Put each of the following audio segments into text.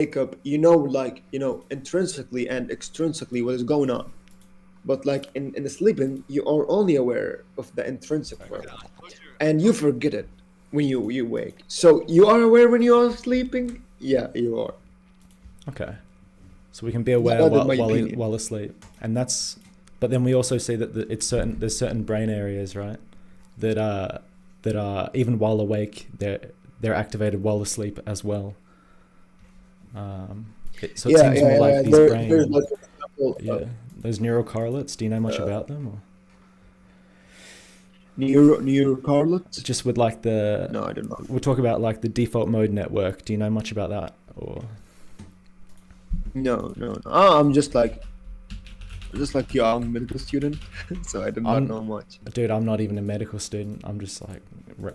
wake up, you know, like, you know, intrinsically and extrinsically what is going on. But like in the sleeping, you are only aware of the intrinsic world, and you forget it when you wake. So you are aware when you are sleeping. Yeah, you are. Okay. So we can be aware That is my opinion. while asleep, and that's. But then we also see that there's certain brain areas, right, that are even while awake they're activated while asleep as well. So it Yeah, seems yeah, more yeah. like these There's brain, like an example yeah, those neural correlates. Do you know much about them, or neurocorrelates. just with like the? No, I don't know. We'll talk about like the default mode network. Do you know much about that, or? No, no, no. I'm just like young medical student, so I do not I'm, know much. dude, I'm not even a medical student. I'm just like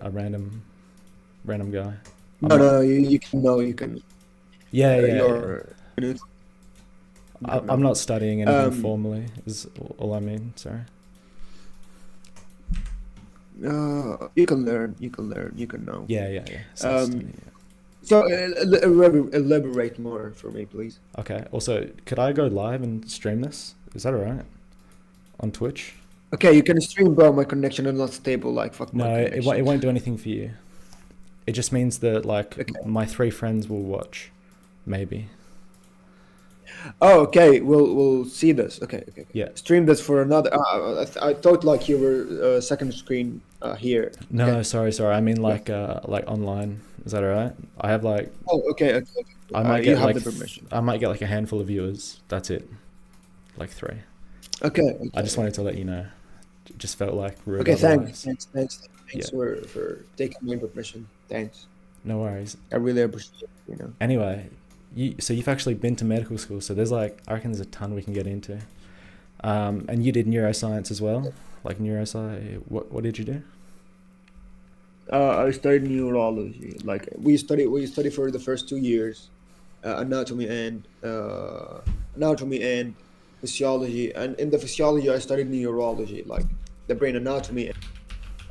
a random guy. I'm No, not. no, no. You can know. You can. Yeah, yeah, yeah. Your. You can I'm know. not studying anything Um. formally. Is all I mean. Sorry. You can learn. You can learn. You can know. Yeah, yeah, yeah. Self study. Um. Yeah. So elaborate more for me, please. Okay. Also, could I go live and stream this? Is that alright on Twitch? Okay, you can stream, but my connection is not stable. Like fuck my No, connection. it won't do anything for you. It just means that like Okay. my 3 friends will watch, maybe. Oh, okay. We'll see this. Okay, okay, okay. Yeah. Stream this for another. I thought like you were second screen here. Okay. No, sorry. I mean like online. Is that alright? I have like Oh, okay, okay, okay. I might You get have like the permission. I might get like a handful of viewers. That's it. Like 3. Okay, I just okay. wanted to let you know. It just felt like rude Okay, thanks, otherwise. thanks Yeah. for taking my permission. Thanks. No worries. I really appreciate it, you know. Anyway, you've actually been to medical school, so there's like I reckon there's a ton we can get into. And you did neuroscience as well, like neurosci. What did you do? I studied neurology. Like we study for the first 2 years, anatomy and physiology. And in the physiology, I studied neurology, like the brain anatomy.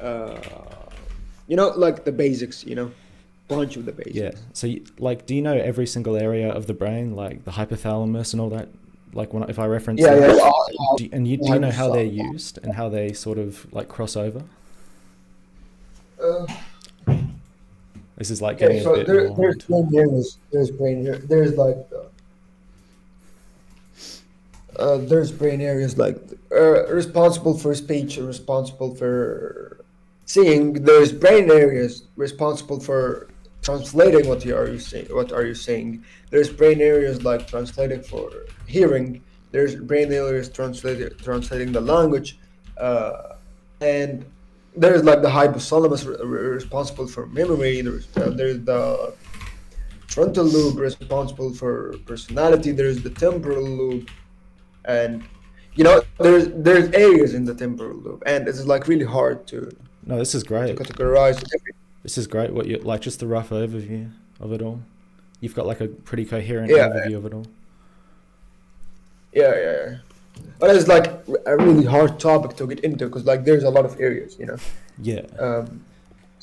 Uh, you know, like the basics. You know, bunch of the Yeah. basics. So like, do you know every single area of the brain, like the hypothalamus and all that? Like when if I reference Yeah, yeah. those, I'll do you have know a how they're thought. used and how they sort of like cross over? Uh, This is like okay, getting a so bit more there's into. brain areas. There's like there's brain areas like responsible for speech, responsible for seeing. There's brain areas responsible for translating what are you saying. There's brain areas like translating for hearing. There's brain areas translating the language, and there's like the hypothalamus responsible for memory. There's the frontal lobe responsible for personality. There's the temporal lobe, and you know there's areas in the temporal lobe, and it's like really hard No, this is to great. categorize. This is great. What you like? Just the rough overview of it all. You've got like a pretty coherent Yeah, overview of it all. yeah, yeah, yeah. But it's like a really hard topic to get into because like there's a lot of areas, you know. Yeah. Um,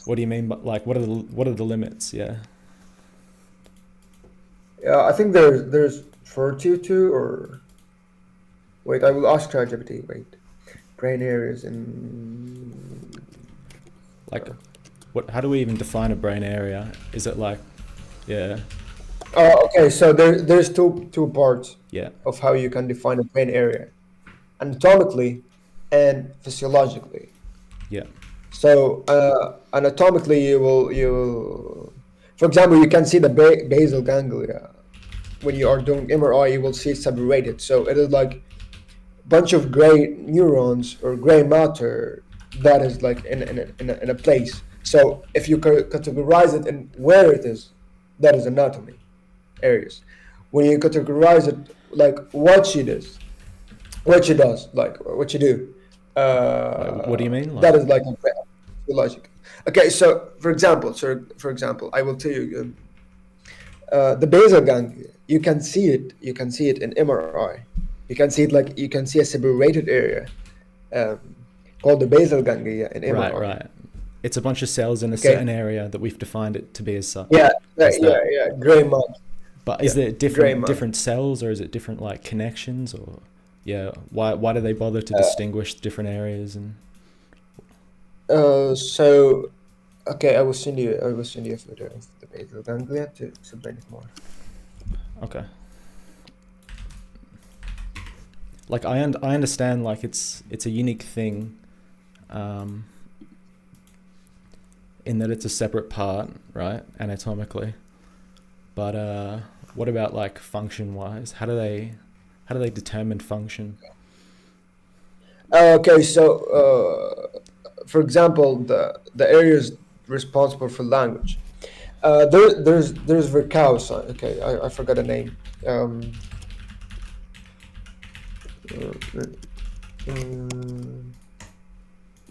What do you mean? But like, what are the limits? Yeah. yeah, I think there's 42 or wait, I will ask ChatGPT. Wait, brain areas in. Like, what? How do we even define a brain area? Is it like, yeah, Okay, so there's two parts yeah, of how you can define a brain area, anatomically and physiologically. yeah, So anatomically, for example, you can see the basal ganglia when you are doing MRI. You will see it separated. So it is like a bunch of gray neurons or gray matter that is like in a place. So if you categorize it in where it is, that is anatomy areas. When you categorize it like what she does, like what she do, like what do you mean? that Like, is like a logic. Okay, so for example, I will tell you the basal ganglia. You can see it. You can see it in MRI. You can see it like you can see a separated area um, called the basal ganglia in right, MRI. right. It's a bunch of cells in a Okay. certain area that we've defined it to be as such, Yeah, as that. yeah. Gray matter. But is Yeah. there Gray matter. different cells, or is it different like connections, or yeah? Why do they bother to distinguish different areas and So okay, I will send you a photo of the basal ganglia to explain it more. okay? Like I understand like it's a unique thing, in that it's a separate part, right, anatomically. But what about like function wise? How do they determine function? Okay, so for example, the areas responsible for language. There's Verkaus. Okay, I forgot the name.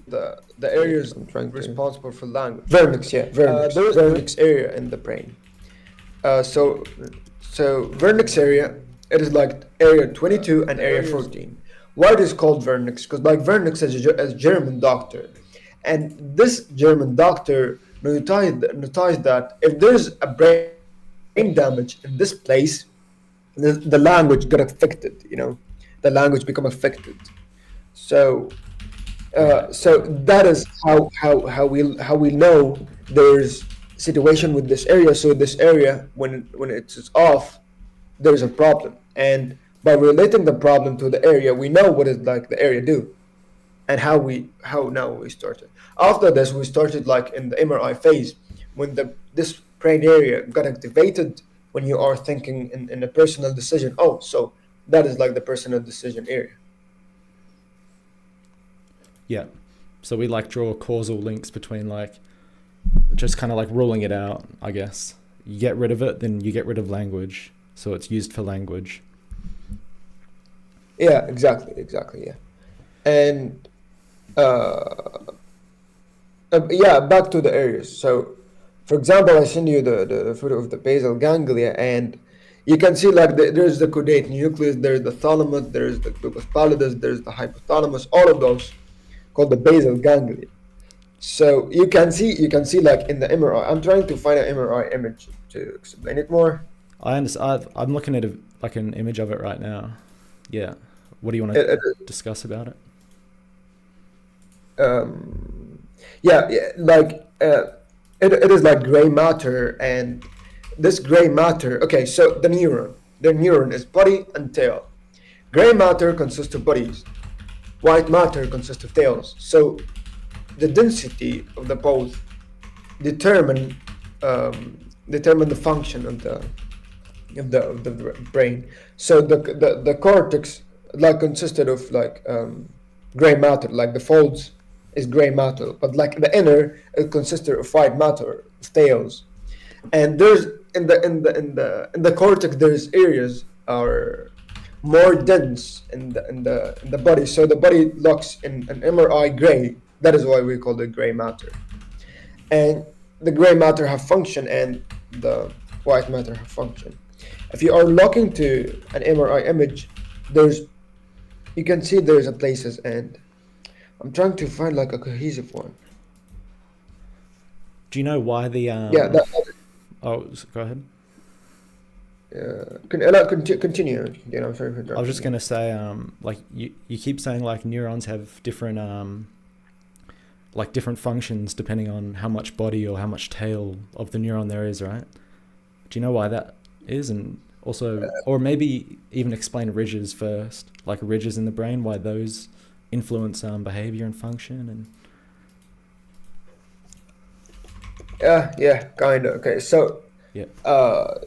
The areas responsible for language. Vernix, yeah, Vernix. There's Vernix area in the brain. So Vernix area, it is like area 22 and area 14. Why it is called Vernix? Because like Vernix is a German doctor, and this German doctor noticed that if there's a brain damage in this place, the language got affected. The language become affected. So so that is how we know there's situation with this area. So this area, when it's off, there's a problem, and by relating the problem to the area, we know what is like the area do, and how now we started. After this, we started like in the MRI phase, when this brain area got activated when you are thinking in a personal decision. Oh, so that is like the personal decision area. Yeah. So we like draw causal links between like just kind of like ruling it out, I guess. You get rid of it, then you get rid of language. So it's used for language. Yeah, exactly, yeah. And yeah, back to the areas. So, for example, I send you the photo of the basal ganglia, and you can see like there's the caudate nucleus, there's the thalamus, there's the gluteus pallidus, there's the hypothalamus, all of those called the basal ganglia. So you can see like in the MRI. I'm trying to find an MRI image to explain it more. I understand. I'm looking at like an image of it right now. Yeah. What do you want to discuss about it? Yeah, like it is like gray matter, and this gray matter. Okay, so the neuron is body and tail. Gray matter consists of bodies. White matter consists of tails. So the density of the both determine the function of the brain. So the cortex like consisted of like gray matter, like the folds is gray matter, but like the inner it consisted of white matter, tails. And there's in the cortex there's areas are more dense in the body, so the body looks in an MRI gray. That is why we call it gray matter. And the gray matter have function, and the white matter have function. If you are looking to an MRI image, you can see there's a places, and I'm trying to find like a cohesive one. Do you know why the Yeah. Oh, go ahead. Continue. I'm sorry for interrupting. I was just gonna say, like you keep saying like neurons have different like different functions depending on how much body or how much tail of the neuron there is, right? Do you know why that is? And also, or maybe even explain ridges first, like ridges in the brain, why those influence behavior and function. And yeah, kind of. Okay, so yeah,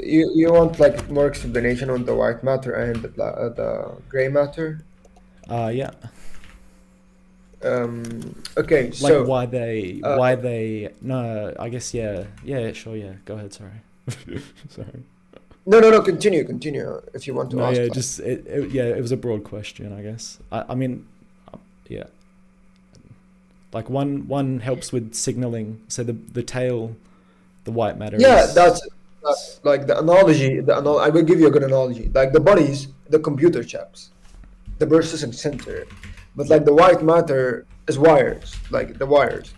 you want like more explanation on the white matter and the gray matter? Yeah. Okay, Like so why they no, I guess yeah, sure, yeah, go ahead, sorry. Sorry. no, continue if you want to No, ask. yeah, just it was a broad question, I guess. I mean, yeah, like one helps with signaling, so the tail, the white matter Yeah, is, that's like the analogy. I will give you a good analogy. Like the body's the computer chips, the processing center, but like the white matter is wires, like the wires.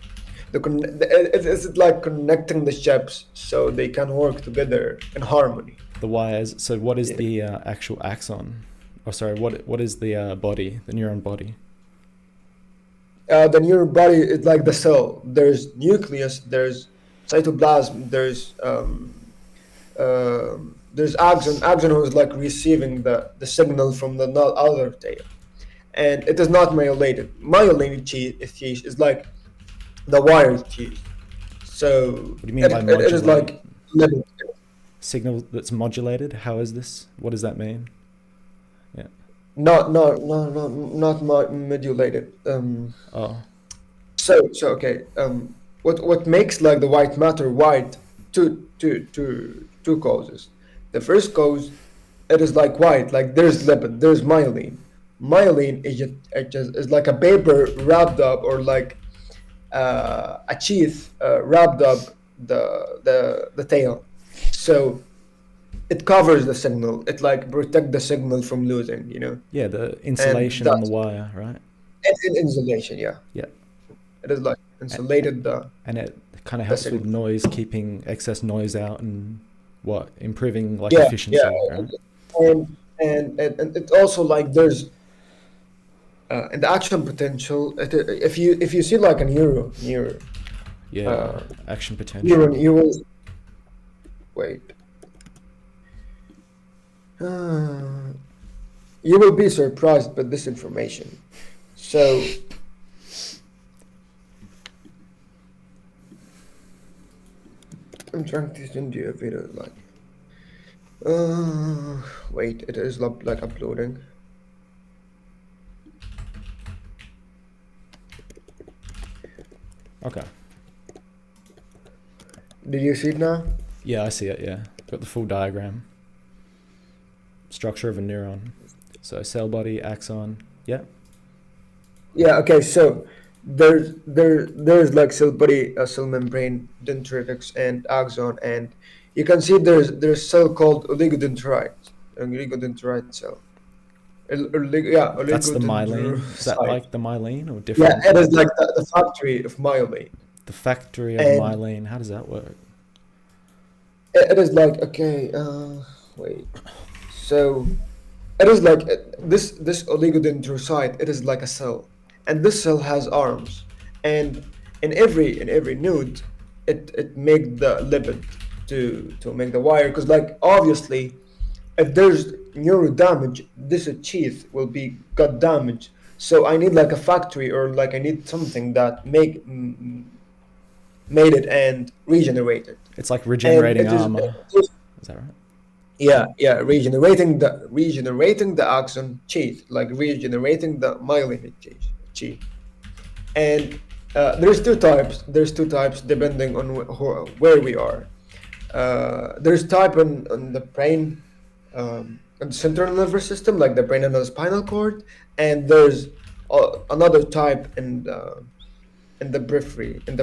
It's like connecting the chips so they can work together in harmony. The wires. So what is Yeah. the actual axon? Oh, sorry. What is the body? The neuron body? The neural body is like the cell. There's nucleus, there's cytoplasm, there's axon. Axon is like receiving the signal from the other tail, and it is not myelinated. Myelinated teeth is like the wired teeth. So What do you mean by it is modulated? like living. Signal that's modulated. How is this? What does that mean? Yeah. Not modulated. Oh. So okay. What makes like the white matter white? Two causes. The first cause, it is like white, like there's lipid, there's myelin. Myelin is like a paper wrapped up, or like a sheath wrapped up the tail. So it covers the signal. It like protect the signal from losing, Yeah, the And insulation on the that's wire, right? insulation. Yeah, Yeah. it is like A- insulated And it kind of the helps with signal. noise, keeping excess noise out, and improving like Yeah, efficiency, right? and it also like there's in the action potential. If you see like a Yeah, uh, action potential. neuron, you will wait. Uh, you will be surprised by this information. So I'm trying to send you a video like. Wait, it is like uploading. Okay. Did you see it now? Yeah, I see it. Yeah, got the full diagram. Structure of a neuron. So cell body, axon. Yeah. Yeah. Okay. So there's like cell body, cell membrane, dendritic, and axon, and you can see there's cell called oligodendrocyte cell. That's the myelin. Is that Oligodendrocyte. like the myelin or Yeah, different? it is like the factory of myelin, The factory of and myelin. How does that work? it is like okay. Wait. So it is like this oligodendrocyte. It is like a cell, and this cell has arms, and in every node, it make the lipid to make the wire. Because like obviously, if there's neuro damage, this sheath will be got damaged. So I need like a factory, or like I need something that made it and regenerated. It's like And regenerating it is armor. Is that right? yeah, regenerating the axon sheath, like regenerating the myelin sheath. And there's two types. There's two types depending on where we are. There's type on the brain, on the central nervous system, like the brain and the spinal cord, and there's another type in the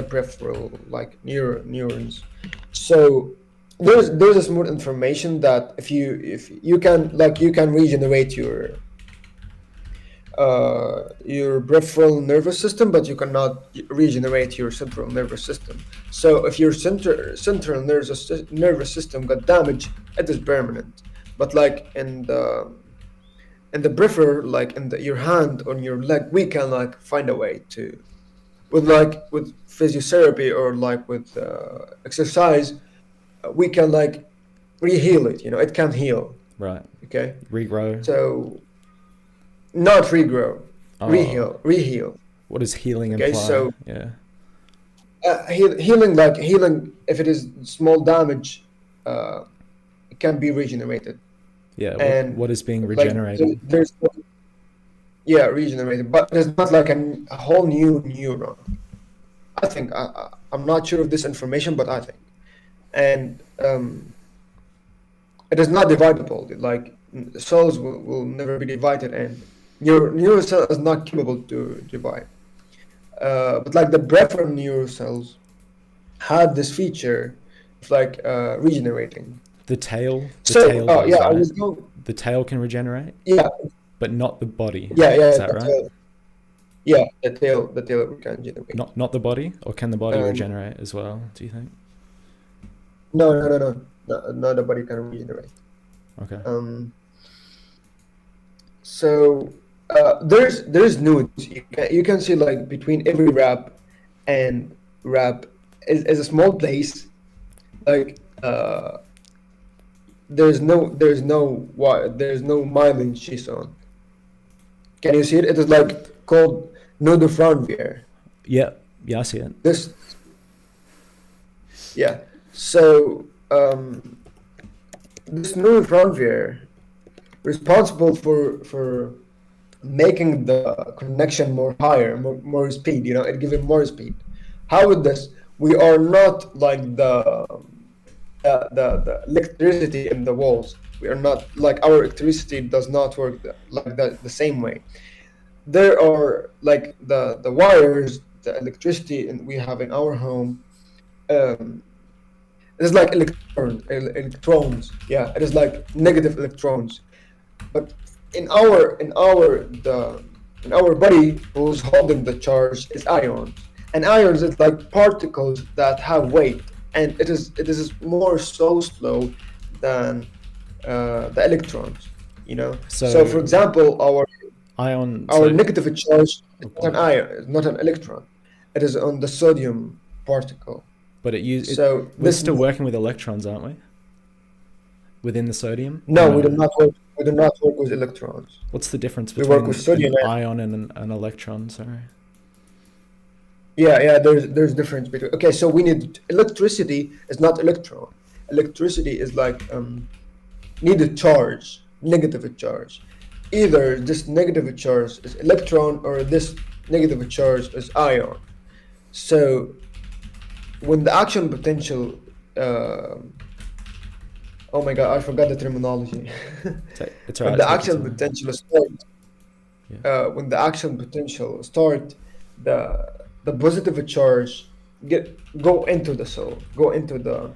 peripheral, like neurons. So there's a small information that if you can regenerate your peripheral nervous system, but you cannot regenerate your central nervous system. So if your central nervous system got damaged, it is permanent. But like in the peripheral, like your hand on your leg, we can like find a way to with physiotherapy, or like with exercise, we can like re-heal it. It can heal. Right. Okay, Regrow. so not regrow, Oh, reheal. what does healing Okay, imply? so Yeah. healing, if it is small damage, it can be regenerated. Yeah. And What is being like regenerated? there's regenerated, but there's not like a whole new neuron. I think I'm not sure of this information, but I think, and it is not dividable. Like cells will never be divided, and your neural cell is not capable to divide. But like the peripheral neural cells have this feature of like regenerating. The tail. The So tail does, yeah, I right? was going. The tail can regenerate, Yeah, but not the body. yeah, Is yeah. that The right? tail, yeah, the tail we can generate. Not the body, or can the body Um, regenerate as well? Do you think? no, no, no, no, no, no, the body can regenerate. Okay. So there's nudes. You can see like between every rap and rap is a small place. Like there's no myelin sheath. Can you see it? It is like called nude franvier. Yeah. Yeah, I see it. This yeah. So this nude franvier responsible for making the connection more higher, more speed. It gives it more speed. How with this? We are not like the electricity in the walls. We are not like our electricity does not work like that the same way. There are like the wires, the electricity we have in our home. Um, it is like electrons. Yeah, it is like negative electrons. But in our body, who's holding the charge is ions, and ions is like particles that have weight, and it is more so slow than the electrons. So for So example, ion. our So negative charge is not an okay. ion, it's not an electron. It is on the sodium particle. But it. So We're this still working with electrons, aren't we? Within the sodium, or no, we do no? not work. We do not work with electrons. What's the difference We work with between an sodium. ion and an electron? Sorry. Yeah, there's difference between. Okay, so we need electricity is not electron. Electricity is like needed charge, negative charge. Either this negative charge is electron or this negative charge is ion. So when the action potential, oh my God, I forgot the terminology. It's When alright. the Take your action time. potential starts, Yeah. the positive charge go into the cell, go into the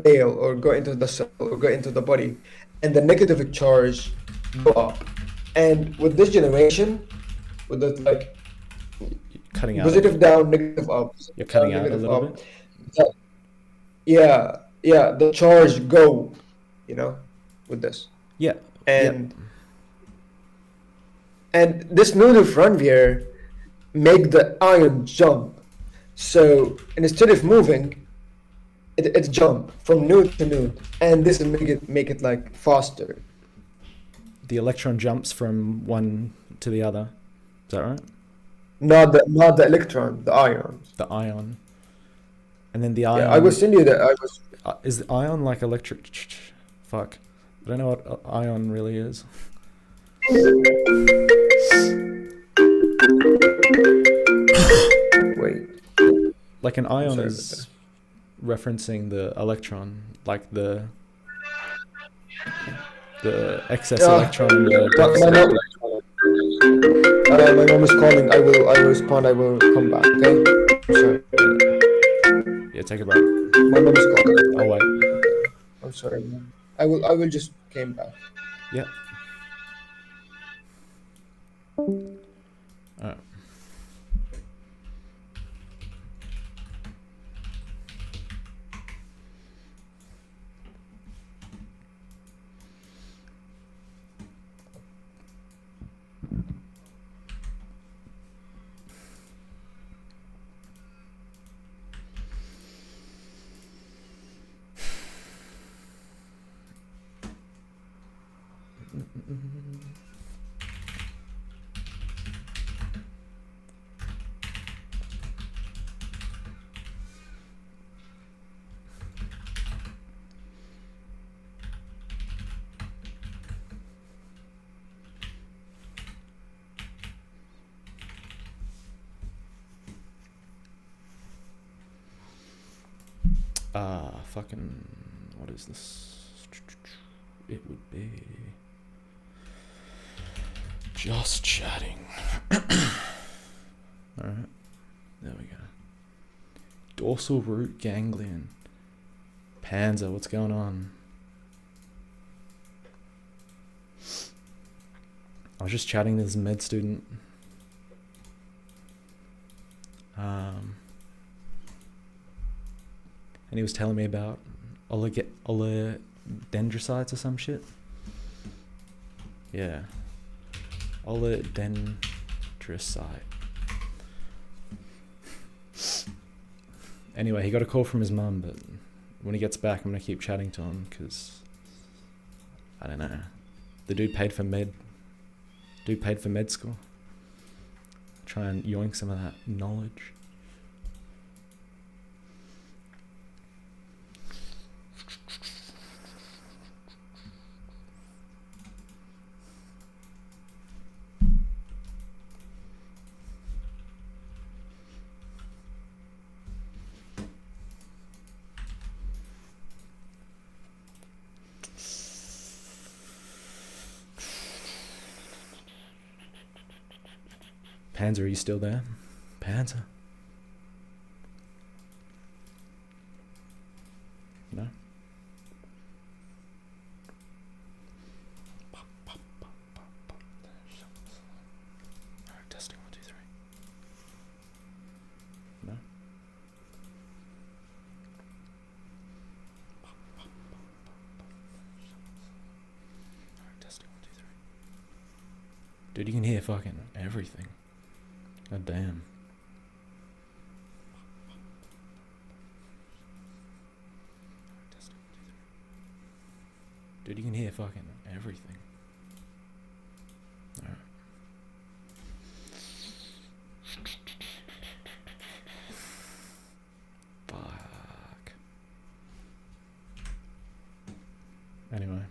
tail, or go into the cell, or go into the body, and the negative charge go up. And with this generation, with it like You're cutting out. positive down, negative up, You're positive cutting down, out a negative little up, bit. the- yeah, the charge go, you know, with this. Yeah. Yep. And this node of Ranvier make the ion jump. So instead of moving, it jump from node to node, and this will make it like faster. The electron jumps from one to the other. Is that right? Not the electron, the ions. The ion, and then the Yeah, I will ion. send you that. I was Is the ion like electric? Fuck. I don't know what ion really is. wait. Like an I'm ion sorry about is referencing the electron, like the excess that. electron and the My deficit. mom is calling. I will respond. I will come back. Okay. I'm sorry. Yeah, take a break. My mom is calling. I'll wait. I'm sorry. I will just came back. Yeah. Alright. Fucking, what is this? It would be just chatting. Alright, there we go. Dorsal root ganglion. Panzer, what's going on? I was just chatting to this med student. And he was telling me about oligodendrocytes or some shit. Yeah. Oligodendrocyte. Anyway, he got a call from his mum, but when he gets back, I'm gonna keep chatting to him because I don't know. The dude paid for med school. Try and yoink some of that knowledge. Panzer, are you still there? Panzer? No? Alright, testing 1, 2, 3. No? Alright, testing 1, 2, 3. Dude, you can hear fucking everything. God damn. Dude, you can hear fucking everything. Alright. Fuck. Anyway.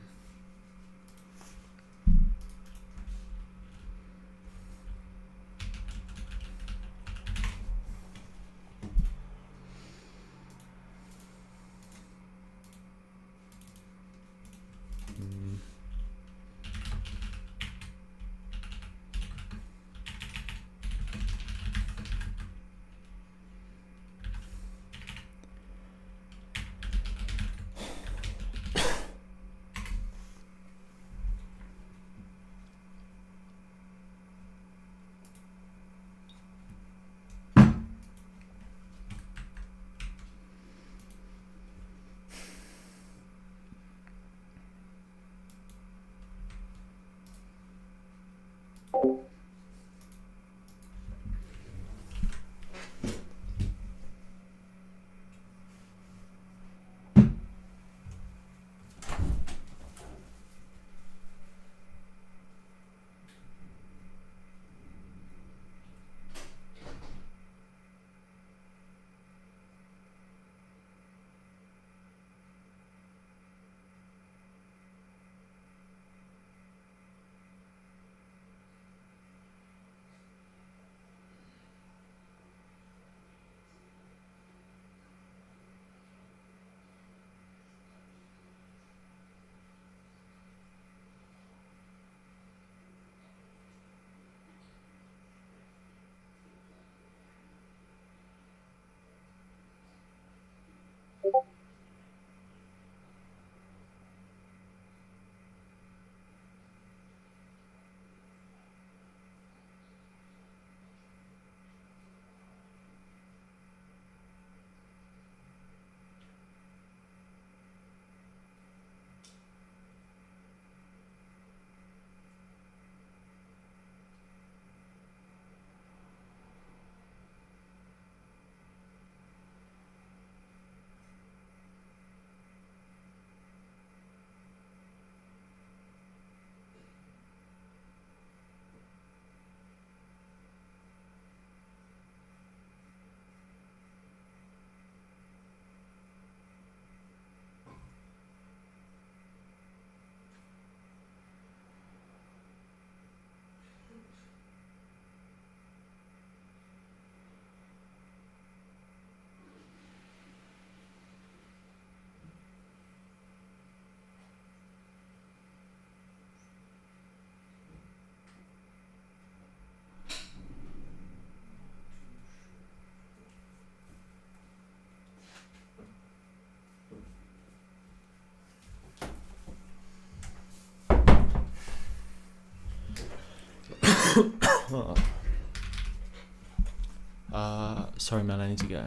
Sorry man, I need to go.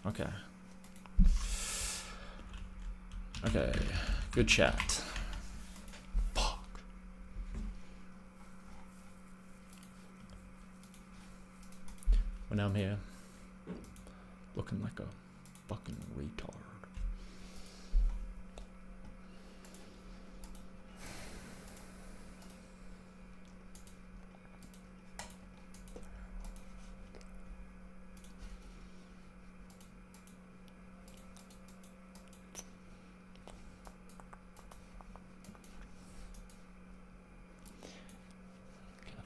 Okay. Okay, good chat. Fuck. Well, now I'm here, looking like a fucking retard.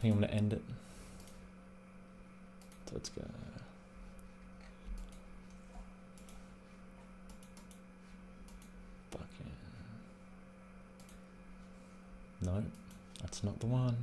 I think I'm gonna end it. So let's go. Fucking. No, that's not the one.